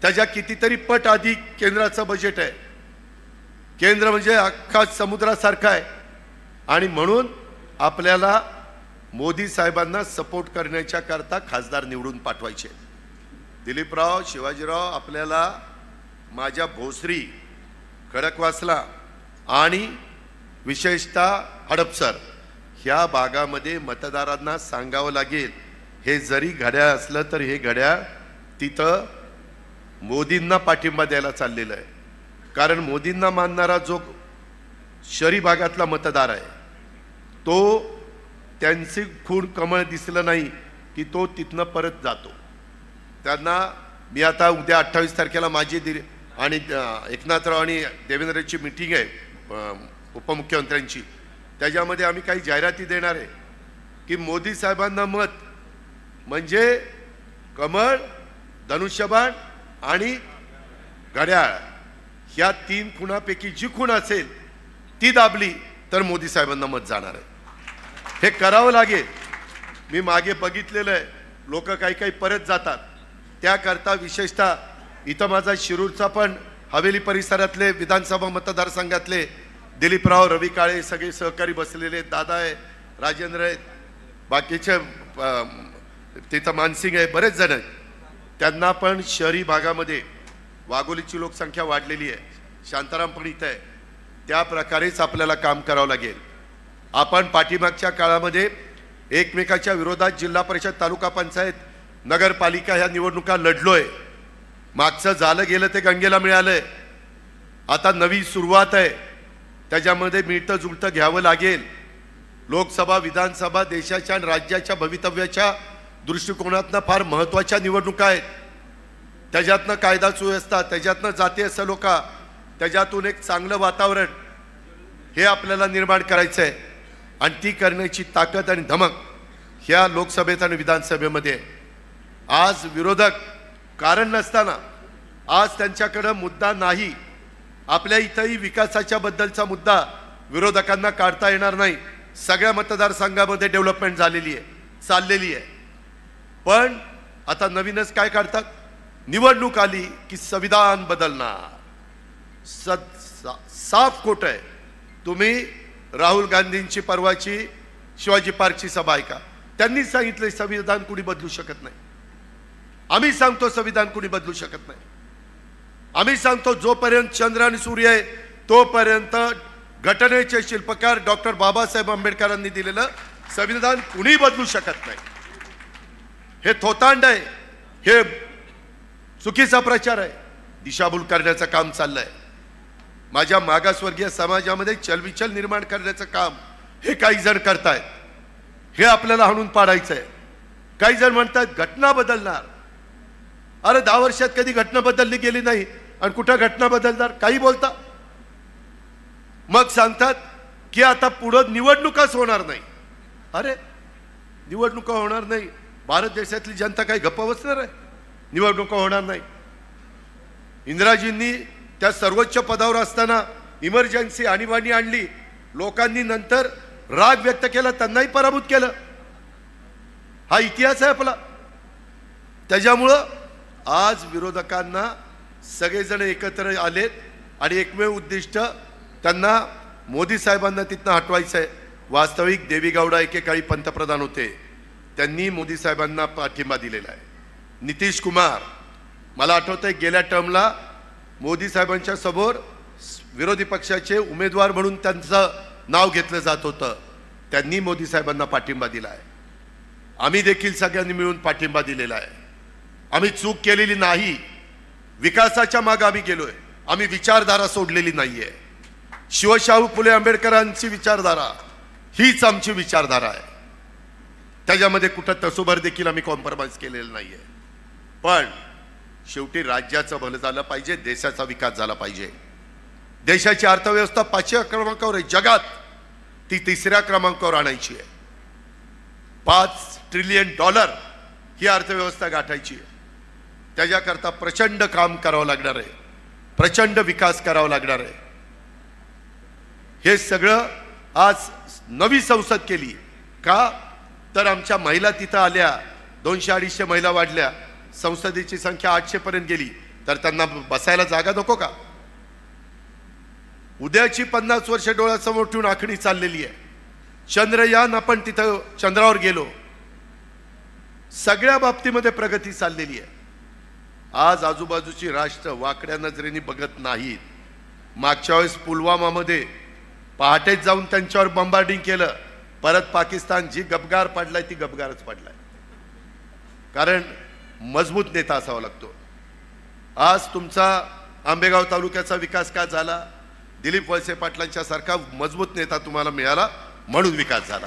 [SPEAKER 2] त्याच्या कितीतरी पट अधिक केंद्राचं बजेट आहे. केंद्र म्हणजे अख्खा समुद्रासारखा आहे आणि म्हणून आपल्याला मोदी साहेबांना सपोर्ट करण्याच्या करता खासदार निवडून पाठवायचे. दिलीपराव, शिवाजीराव, आपल्याला माझ्या भोसरी, खडकवासला आणि विशेषतः हडपसर ह्या भागामध्ये मतदारांना सांगावं लागेल, हे जरी घड्याळ असलं तर हे घड्याळ तिथं मोदींना पाठिंबा द्यायला चाललेलं आहे. कारण मोदींना मानणारा जो शहरी भागातला मतदार आहे, तो त्यांची खूण कमळ दिसलं नाही की तो तिथनं परत जातो. त्यांना मी आता उद्या 28 तारखेला माझी आणि एकनाथराव आणि देवेंद्रची मीटिंग आहे उपमुख्यमंत्र्यांची, त्याच्यामध्ये आम्ही काही जाहिराती देणार आहे की मोदी साहेबांना मत म्हणजे कमळ, धनुष्यबाण आणि घड्याळ, ह्या 3 खुणापैकी जी खूण असेल ती दाबली तर मोदी साहेबांना मत जाणार आहे. हे करावं लागेल. मी मागे बघितलेलं आहे, लोक काही परत जातात. त्याकरता विशेषतः इथं माझा शिरूरचा पण हवेली परिसरातले विधानसभा मतदारसंघातले दिलीपराव, रवी काळे सगळे सहकारी बसलेले, दादा आहे, राजेंद्र आहेत, बाकीचे तिथं मानसिंग आहे, बरेच जण आहेत. त्यांना पण शहरी भागामध्ये वाघोलीची लोकसंख्या वाढलेली आहे, शांताराम पण इथं आहे, त्या प्रकारेच आपल्याला काम करावं लागेल. आपण पाठीमागच्या काळामध्ये एकमेकाच्या विरोधात जिल्हा परिषद, तालुका पंचायत, नगरपालिका ह्या निवडणुका लढलोय. मागचं झालं गेलं ते गंगेला मिळालंय. आता नवी सुरुवात आहे, त्याच्यामध्ये मिळतं जुळतं घ्यावं लागेल. लोकसभा, विधानसभा देशाच्या आणि राज्याच्या भवितव्याच्या दृष्टिकोनातनं फार महत्त्वाच्या निवडणुका आहेत. त्याच्यातनं कायदा सुव्यवस्था, त्याच्यातनं जातीय सलोखा, त्याच्यातून एक चांगलं वातावरण हे आपल्याला निर्माण करायचं आहे आणि ती करण्याची ताकद आणि धमक ह्या लोकसभेत आणि विधानसभेमध्ये. आज विरोधक कारण नसताना, आज त्यांच्याकडं मुद्दा नाही, आपल्या इथंही विकासाच्या बद्दलचा मुद्दा विरोधकांना काढता येणार नाही. सगळ्या मतदारसंघामध्ये डेव्हलपमेंट झालेली आहे, चाललेली आहे. पण आता नवीनच काय काढतात, निवडणूक आली की संविधान बदलणार. साफ खोट आहे. तुम्ही राहुल गांधींची परवाची शिवाजी पार्कची सभा ऐका, त्यांनी सांगितलं संविधान कुणी बदलू शकत नाही. आम्ही सांगतो संविधान कुणी बदलू शकत नाही. आम्ही सांगतो जोपर्यंत चंद्र आणि सूर्य आहे तोपर्यंत घटनेचे शिल्पकार डॉक्टर बाबासाहेब आंबेडकरांनी दिलेलं संविधान कुणी बदलू शकत नाही. हे थोतांड आहे, हे चुकीचा प्रचार आहे, दिशाभूल करण्याचं काम चाललंय. माझ्या मागासवर्गीय समाजामध्ये चलबिचल निर्माण करण्याचं काम हे काही जण करतायत. हे आपल्याला हाणून पाडायचं आहे. काही जण म्हणतात घटना बदलणार. अरे 10 वर्षात कधी घटना बदलली गेली नाही आणि कुठं घटना बदलणार, काही बोलता. मग सांगतात की आता पुढं निवडणुकाच होणार नाही. अरे निवडणुका होणार नाही, भारत देशातली जनता काही गप्प बसणार आहे? निवडणुका होणार नाही. इंदिराजींनी त्या सर्वोच्च पदावर असताना इमर्जन्सी आणीबाणी आणली, लोकांनी नंतर राग व्यक्त केला, त्यांनाही पराभूत केलं. हा इतिहास आहे आपला. त्याच्यामुळं आज विरोधकांना सगळेजण एकत्र आलेत आणि एकमेव उद्दिष्ट त्यांना मोदी साहेबांना तिथनं हटवायचं आहे. वास्तविक देवेगौडा एकेकाळी पंतप्रधान होते, त्यांनी मोदी साहेबांना पाठिंबा दिलेला आहे. नितीश कुमार, मला आठवतंय गेल्या टर्मला मोदी साहेबांच्या समोर विरोधी पक्षाचे उमेदवार म्हणून त्यांचं नाव घेतलं जात होतं, त्यांनी मोदी साहेबांना पाठिंबा दिला आहे. आम्ही देखील सगळ्यांनी मिळून पाठिंबा दिलेला आहे. आम्ही चूक केलेली नाही, विकासाच्या मागे आम्ही गेलोय. आम्ही विचारधारा सोडलेली नाहीये. शिवशाहू फुले आंबेडकरांची विचारधारा हीच आमची विचारधारा आहे. त्याच्यामध्ये कुठं तसोभर देखील आम्ही कॉम्प्रोमाइज केलेलं नाहीये. पण शेवटी राज्याचं भलं झालं पाहिजे, देशाचा विकास झाला पाहिजे. देशाची अर्थव्यवस्था 5व्या क्रमांकावर आहे जगात, ती 3ऱ्या क्रमांकावर आणायची आहे. $5 ट्रिलियन ही अर्थव्यवस्था गाठायची आहे. त्याच्याकरता प्रचंड काम करावं लागणार आहे, प्रचंड विकास करावा लागणार आहे. हे सगळं आज नवी संसद केली का, तर आमच्या महिला तिथं आल्या, 200-250 महिला वाढल्या, संसदेची संख्या 800 पर्यंत गेली, तर त्यांना बसायला जागा नको का? उद्याची 50 वर्ष डोळ्यासमोर ठेवून आखणी चाललेली आहे. चंद्रयान, आपण तिथं चंद्रावर गेलो, सगळ्या बाबतीमध्ये प्रगती चाललेली आहे. आज आजूबाजूची राष्ट्र वाकड्या नजरेने बघत नाहीत. मागच्या वेळेस पुलवामामध्ये पहाटेच जाऊन त्यांच्यावर बॉम्बार्डिंग केलं, परत पाकिस्तान जी गबगार पडलाय ती गबगारच पडलाय. कारण मजबूत नेता असावा लागतो. आज तुमचा आंबेगाव तालुक्याचा विकास का झाला? दिलीप वळसे पाटलांच्या सारखा मजबूत नेता तुम्हाला मिळाला म्हणून विकास झाला.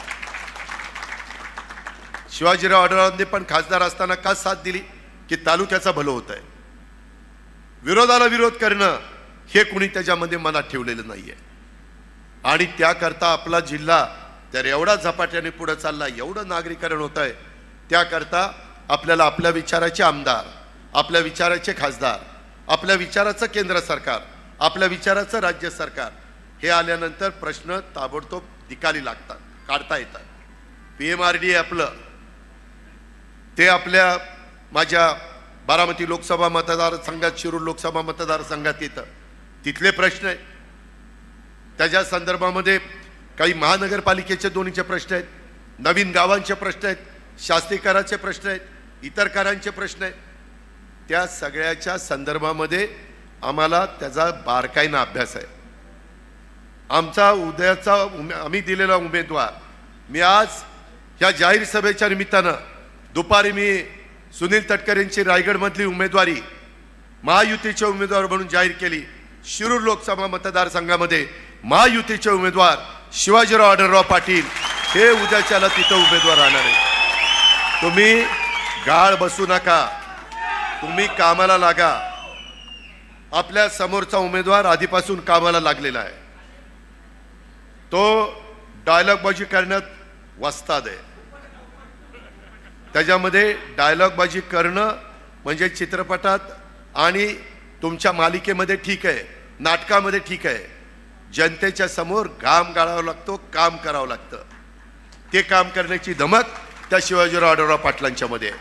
[SPEAKER 2] शिवाजीराव आढळरावांनी पण खासदार असताना का साथ दिली? की तालुक्याचा भलं होत आहे. विरोधाला विरोध करणं हे कुणी त्याच्यामध्ये मनात ठेवलेलं नाहीये. आणि त्याकरता आपला जिल्हा तर एवढा झपाट्याने पुढे चालला, एवढं नागरीकरण होत आहे, त्याकरता आपल्याला आपल्या विचाराचे आमदार, आपल्या विचाराचे खासदार, आपल्या विचाराचं केंद्र सरकार, आपल्या विचाराचं राज्य सरकार हे आल्यानंतर प्रश्न ताबडतोब निकाली लागतात, काढता येतात. PMRD आपलं ते आपल्या माझ्या बारामती लोकसभा मतदारसंघात, शिरूर लोकसभा मतदारसंघात येतं. तिथले प्रश्न आहेत, त्याच्या संदर्भामध्ये काही महानगरपालिकेचे दोन्हीचे प्रश्न आहेत, नवीन गावांचे प्रश्न आहेत, शास्ती कराचे प्रश्न आहेत, इतर करांचे प्रश्न आहेत. त्या सगळ्याच्या संदर्भामध्ये आम्हाला त्याचा बारकाईनं अभ्यास आहे. आमचा उद्याचा आम्ही दिलेला उमेदवार, मी आज ह्या जाहीर सभेच्या निमित्तानं दुपारी मी सुनील तटकरेंची रायगडमधली उमेदवारी महायुतीचे उमेदवार म्हणून जाहीर केली. शिरूर लोकसभा मतदारसंघामध्ये महायुतीचे उमेदवार शिवाजीराव आढळराव पाटील हे उद्याच्याला तिथं उमेदवार राहणार आहे. तुम्ही गाळ बसू नका, तुम्ही कामाला लागा. आपल्या समोरचा उमेदवार आधीपासून कामाला लागलेला आहे, तो डायलॉगबाजी करण्यात वस्ताद आहे. त्याच्यामध्ये डायलॉगबाजी करणं म्हणजे चित्रपटात आणि तुमच्या मालिकेमध्ये ठीक आहे, नाटकामध्ये ठीक आहे, जनतेच्या समोर घाम गाळावा लागतो, काम करावं लागतं. ते काम करण्याची धमक त्या शिवाजीराव आढळराव पाटलांच्यामध्ये आहे.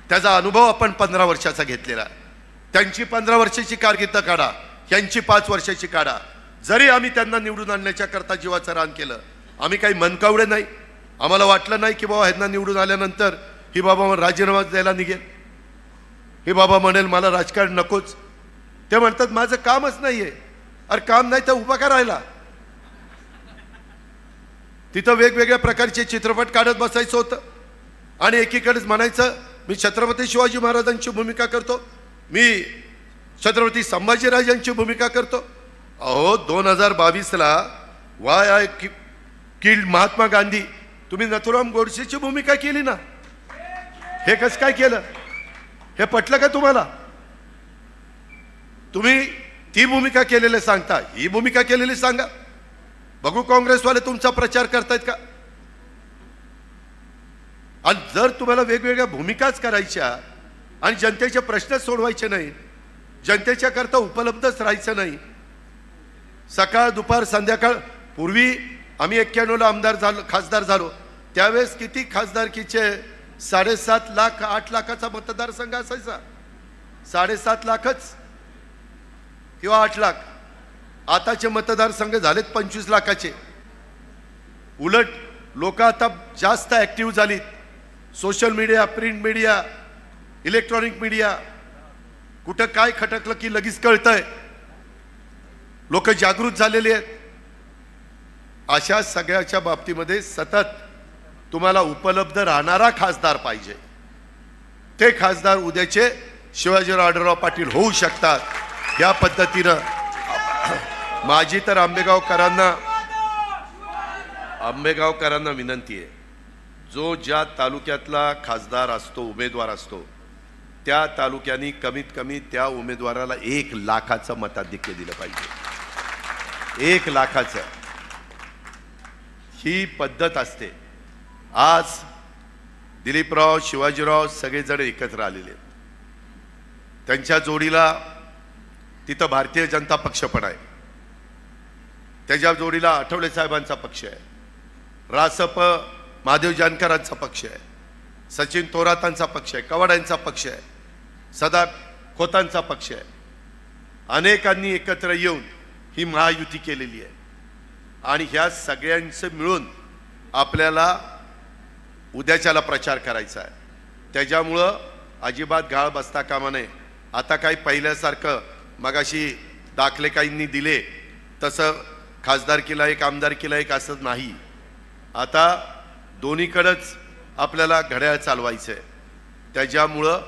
[SPEAKER 2] त्याचा अनुभव आपण 15 वर्षाचा घेतलेला आहे. त्यांची 15 वर्षाची कारकीर्द काढा, यांची 5 वर्षाची काढा. जरी आम्ही त्यांना निवडून आणण्याच्या करता जीवाचं रान केलं, आम्ही काही मनकावडे नाही. आम्हाला वाटलं नाही की बाबा ह्यांना निवडून आल्यानंतर ही बाबा राजीनामा द्यायला निघेल, हे बाबा म्हणेल मला राजकारण नकोच. ते म्हणतात माझं कामच नाहीये. अरे काम नाही तर उभा का राहिला? तिथं वेगवेगळ्या प्रकारचे चित्रपट काढत बसायचं होतं आणि एकीकडेच म्हणायचं मी छत्रपती शिवाजी महाराजांची भूमिका करतो, मी छत्रपती संभाजीराजांची भूमिका करतो. अहो 2022ला why I killed Mahatma Gandhi, तुम्ही नथुराम गोडसेची भूमिका केली ना. हे कसं काय केलं? हे पटलं का तुम्हाला? तुम्ही ती भूमिका केलेली सांगता, ही भूमिका केलेली सांगा. बघू काँग्रेसवाले तुमचा प्रचार करतायत का? आणि जर तुम्हाला वेगवेगळ्या भूमिकाच करायच्या आणि जनतेचे प्रश्नच सोडवायचे नाही, जनतेच्या करता उपलब्धच राहायचं नाही, सकाळ दुपार संध्याकाळ. पूर्वी आम्ही 91ला आमदार झालो, खासदार झालो, त्यावेळेस किती खासदारकीचे 7.5 लाख 8 लाखाचा मतदारसंघ असायचा. 7.5 लाखच किंवा 8 लाख. आताचे मतदारसंघ झालेत 25 लाखाचे. उलट लोक आता जास्त ॲक्टिव्ह झालीत. Social media, print media, electronic media, कुठं काय खटकलं की लगेच कळतंय. लोक जागृत झालेले आहेत. अशा सगळ्याच्या बाबतीमध्ये सतत तुम्हाला उपलब्ध राहणारा खासदार पाहिजे. ते खासदार उद्याचे शिवाजीराव आढळराव पाटील होऊ शकतात. या पद्धतीनं माझी तर आंबेगावकरांना विनंती आहे, जो ज्या तालुक्यातला खासदार असतो, उमेदवार असतो, त्या तालुक्यांनी कमीत कमी त्या उमेदवाराला 1 लाखाचं मताधिक्य दिलं पाहिजे. 1 लाखाचं. ही पद्धत असते. आज दिलीपराव, शिवाजीराव सगळेजण एकत्र आलेले आहेत. त्यांच्या जोडीला तिथं भारतीय जनता पक्ष पण आहे. त्याच्या जोडीला आठवले साहेबांचा पक्ष आहे. रासप महादेव जानकरांचा पक्ष आहे. सचिन थोरातांचा पक्ष आहे. कवाडांचा पक्ष आहे. सदा खोतांचा पक्ष आहे. अनेकांनी एकत्र येऊन ही महायुती केलेली आहे. आणि ह्या सगळ्यांचं मिळून आपल्याला उद्याच्याला प्रचार करायचा आहे. त्याच्यामुळं अजिबात गाळ बसता कामा नये. आता काही पहिल्यासारखं मगाशी दाखले काहींनी दिले तसं खासदारकीला एक आमदारकीला एक असं नाही. आता दोन्हीकडंच आपल्याला घड्याळ चालवायचं आहे. त्याच्यामुळं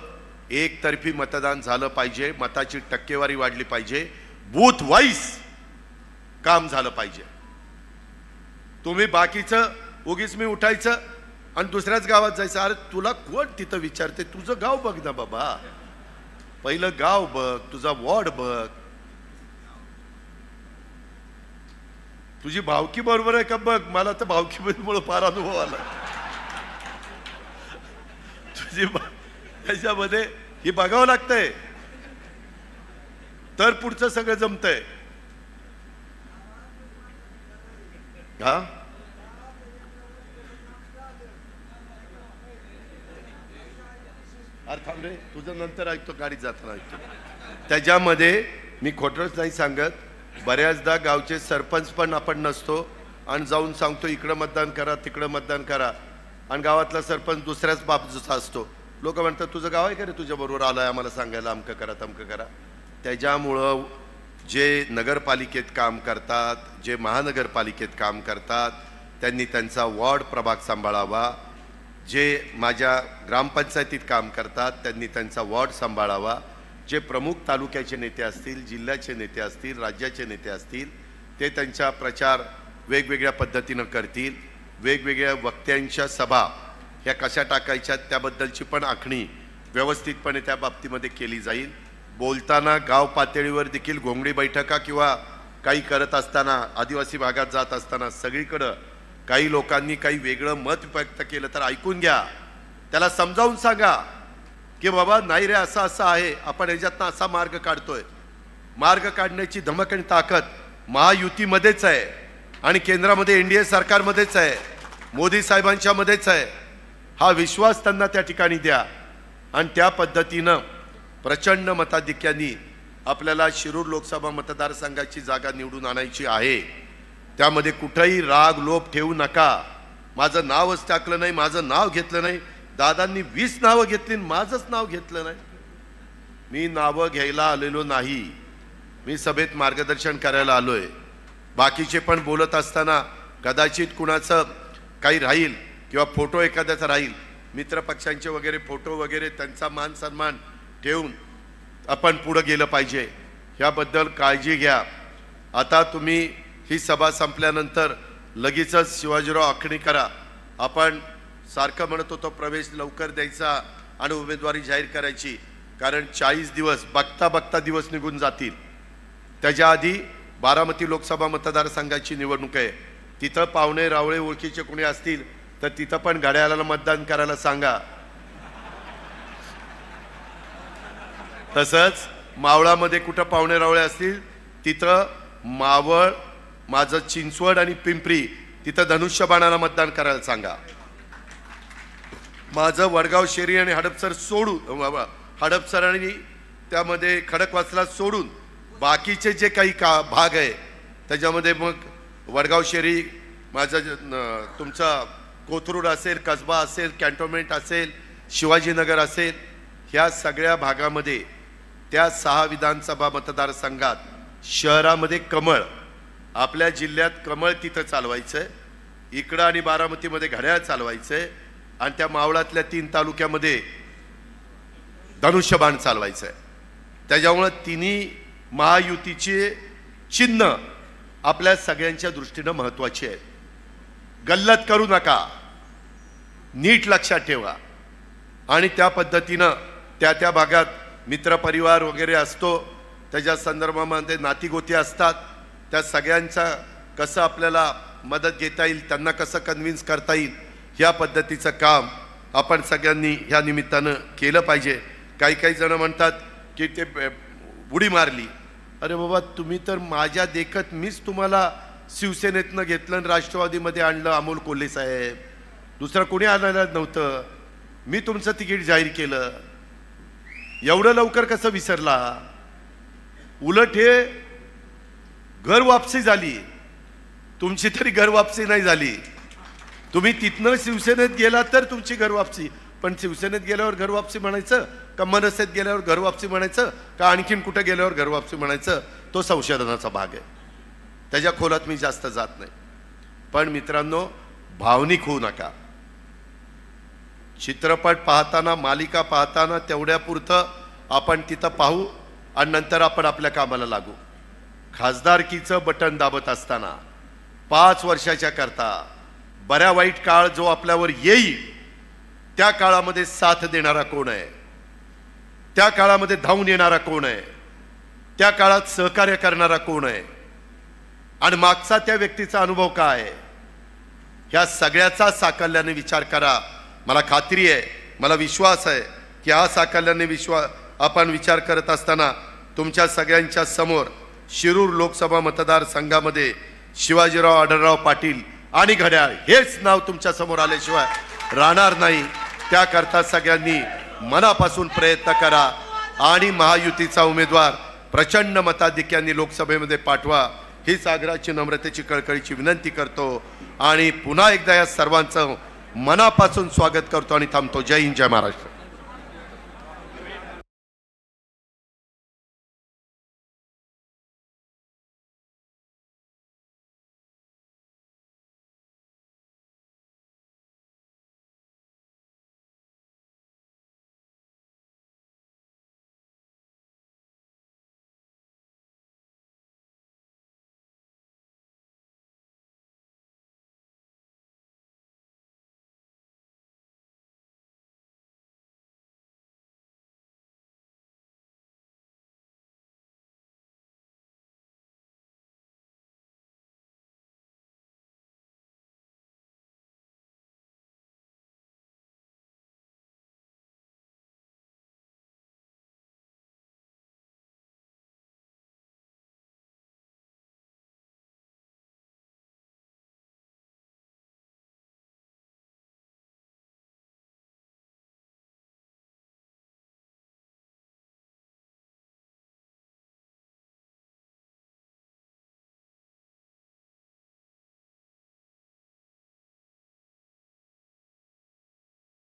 [SPEAKER 2] एकतर्फी मतदान झालं पाहिजे. मताची टक्केवारी वाढली पाहिजे. बूथ वाईज काम झालं पाहिजे. तुम्ही बाकीचं उगीच मी उठायचं आणि दुसऱ्याच गावात जायचं. अरे तुला कोण तिथं विचारते? तुझं गाव बघ ना बाबा. पहिलं गाव बघ, तुझा वॉर्ड बघ. तुझी भावकी बरोबर आहे का बघ. मला तर भावकीमुळे फार अनुभव आला. तुझी त्याच्यामध्ये ही बघावं लागतंय तर पुढचं सगळं जमतंय. हा अरे थांब रे, तुझं नंतर ऐकतो, गाडीत जाताना ऐकतो. त्याच्यामध्ये मी खोटंच नाही सांगत. बऱ्याचदा गावचे सरपंच पण आपण नसतो आणि जाऊन सांगतो इकडं मतदान करा, तिकडं मतदान करा, आणि गावातला सरपंच दुसऱ्याच बाबतीचा असतो. लोक म्हणतात तुझं गाव आहे का रे, तुझ्याबरोबर आलं आहे आम्हाला सांगायला, अमकं करा तमकं करा. त्याच्यामुळं जे नगरपालिकेत काम करतात, जे महानगरपालिकेत काम करतात, त्यांनी त्यांचा वॉर्ड प्रभाग सांभाळावा. जे माझ्या ग्रामपंचायतीत काम करतात त्यांनी त्यांचा वॉर्ड सांभाळावा. जे प्रमुख तालुक्याचे नेते असतील, जिल्ह्याचे नेते असतील, राज्याचे नेते असतील, ते त्यांचा प्रचार वेगवेगळ्या पद्धतीनं करतील. वेगवेगळ्या वक्त्यांच्या सभा ह्या कशा टाकायच्या त्याबद्दलची पण आखणी व्यवस्थितपणे त्या बाबतीमध्ये केली जाईल. बोलताना गाव पातळीवर देखील घोंगडी बैठका किंवा काही करत असताना, आदिवासी भागात जात असताना सगळीकडं काही लोकांनी काही वेगळं मत व्यक्त केलं तर ऐकून घ्या. त्याला समजावून सांगा की बाबा नाही रे, असं असं आहे, आपण ह्याच्यातनं असा मार्ग काढतोय. मार्ग काढण्याची धमक आणि ताकद महायुतीमध्येच आहे आणि केंद्रामध्ये NDA सरकारमध्येच आहे, मोदी साहेबांच्या मध्येच आहे. हा विश्वास त्यांना त्या ठिकाणी द्या आणि त्या पद्धतीनं प्रचंड मताधिक्यांनी आपल्याला शिरूर लोकसभा मतदारसंघाची जागा निवडून आणायची आहे. त्यामध्ये कुठेही राग लोभ ठेवू नका. माझं नावच टाकलं नाही, माझं नाव घेतलं नाही. दादांनी 20 नावं घेतली, माझंच नाव घेतलं नाही. मी नावं घ्यायला आलेलो नाही, मी सभेत मार्गदर्शन करायला आलोय. बाकीचे पण बोलत असताना कदाचित कुणाचं काही राहील किंवा फोटो एखाद्याचा राहील, मित्रपक्षांचे वगैरे फोटो वगैरे, त्यांचा मान सन्मान ठेवून आपण पुढं गेलं पाहिजे. ह्याबद्दल काळजी घ्या. आता तुम्ही ही सभा संपल्यानंतर लगेचच शिवाजीराव आखणी करा. आपण सारखं म्हणत होतो प्रवेश लवकर द्यायचा आणि उमेदवारी जाहीर करायची, कारण 40 दिवस बघता बघता दिवस निघून जातील. त्याच्या आधी बारामती लोकसभा मतदारसंघाची निवडणूक आहे. तिथं पाहुणे रावळे ओळखीचे कोणी असतील तर तिथं पण घड्याळाला मतदान करायला सांगा. तसंच मावळामध्ये कुठं पाहुणे रावळे असतील तिथं मावळ, माझं चिंचवड आणि पिंपरी तिथं धनुष्यबाणाला मतदान करायला सांगा. माझं वडगाव शेरी आणि हडपसर सोडून, हडपसर आणि त्यामध्ये खडकवासला सोडून बाकीचे जे काही भाग आहे त्याच्यामध्ये मग वडगाव शेरी, माझं तुमचा कोथरूड असेल, कसबा असेल, कॅन्टोन्मेंट असेल, शिवाजीनगर असेल, ह्या सगळ्या भागामध्ये त्या 6 विधानसभा मतदारसंघात शहरामध्ये कमळ, आपल्या जिल्ह्यात कमळ तिथं चालवायचं आहे, इकडं आणि बारामतीमध्ये घड्याळ चालवायचं आहे, आणि त्या मावळातल्या 3 तालुक्यामध्ये धनुष्यबाण चालवायचं आहे. त्याच्यामुळं तिन्ही महायुतीचे चिन्ह आपल्या सगळ्यांच्या दृष्टीनं महत्त्वाचे आहेत. गल्लत करू नका, नीट लक्षात ठेवा. आणि त्या पद्धतीनं त्या भागात मित्रपरिवार वगैरे असतो, त्याच्या संदर्भामध्ये नातीगोती असतात, त्या सगळ्यांचा कसं आपल्याला मदत घेता येईल, त्यांना कसं कन्व्हिन्स करता येईल, ह्या पद्धतीचं काम आपण सगळ्यांनी ह्या निमित्तानं केलं पाहिजे. काही जण म्हणतात की ते उडी मारली. अरे बाबा, तुम्ही तर माझ्या देखत मीच तुम्हाला शिवसेनेतनं घेतलं आणि राष्ट्रवादीमध्ये आणलं, अमोल कोल्हे साहेब, दुसरं कोणी आणायला नव्हतं. मी तुमचं तिकीट जाहीर केलं, एवढं लवकर कसं विसरला? उलट हे घर वापसी झाली, तुमची तरी घर वापसी नाही झाली. तुम्ही तिथनं शिवसेनेत गेला तर तुमची घर वापसी, पण शिवसेनेत गेल्यावर घर वापसी म्हणायचं का मनसेत गेल्यावर घर वापसी म्हणायचं का आणखीन कुठं गेल्यावर घर वापसी म्हणायचं, तो संशोधनाचा भाग आहे. त्याच्या खोलात मी जास्त जात नाही. पण मित्रांनो, भावनिक होऊ नका. चित्रपट पाहताना, मालिका पाहताना तेवढ्यापुरतं आपण तिथं पाहू आणि नंतर आपण आपल्या कामाला लागू. खासदारकीचं बटन दाबत असताना 5 वर्षाच्या करता बऱ्या वाईट काळ जो आपल्यावर येईल, त्या काळामध्ये साथ देणारा कोण आहे, त्या काळामध्ये धावून येणारा कोण आहे, त्या काळात सहकार्य करणारा कोण आहे, आणि मागचा त्या व्यक्तीचा अनुभव काय आहे, ह्या सगळ्याचा साकल्याने विचार करा. मला खात्री आहे, मला विश्वास आहे की हा साकल्याने आपण विचार करत असताना तुमच्या सगळ्यांच्या समोर शिरूर लोकसभा मतदारसंघामध्ये शिवाजीराव आढळराव पाटील आणि घड्याळ हेच नाव तुमच्या समोर आल्याशिवाय राहणार नाही. त्याकरता सगळ्यांनी मनापासून प्रयत्न करा आणि महायुतीचा उमेदवार प्रचंड मताधिक्यांनी लोकसभेमध्ये पाठवा, हीच आग्रहाची, नम्रतेची, कळकळीची विनंती करतो. आणि पुन्हा एकदा या सर्वांचं मनापासून स्वागत करतो आणि थांबतो. जय हिंद, जय महाराष्ट्र.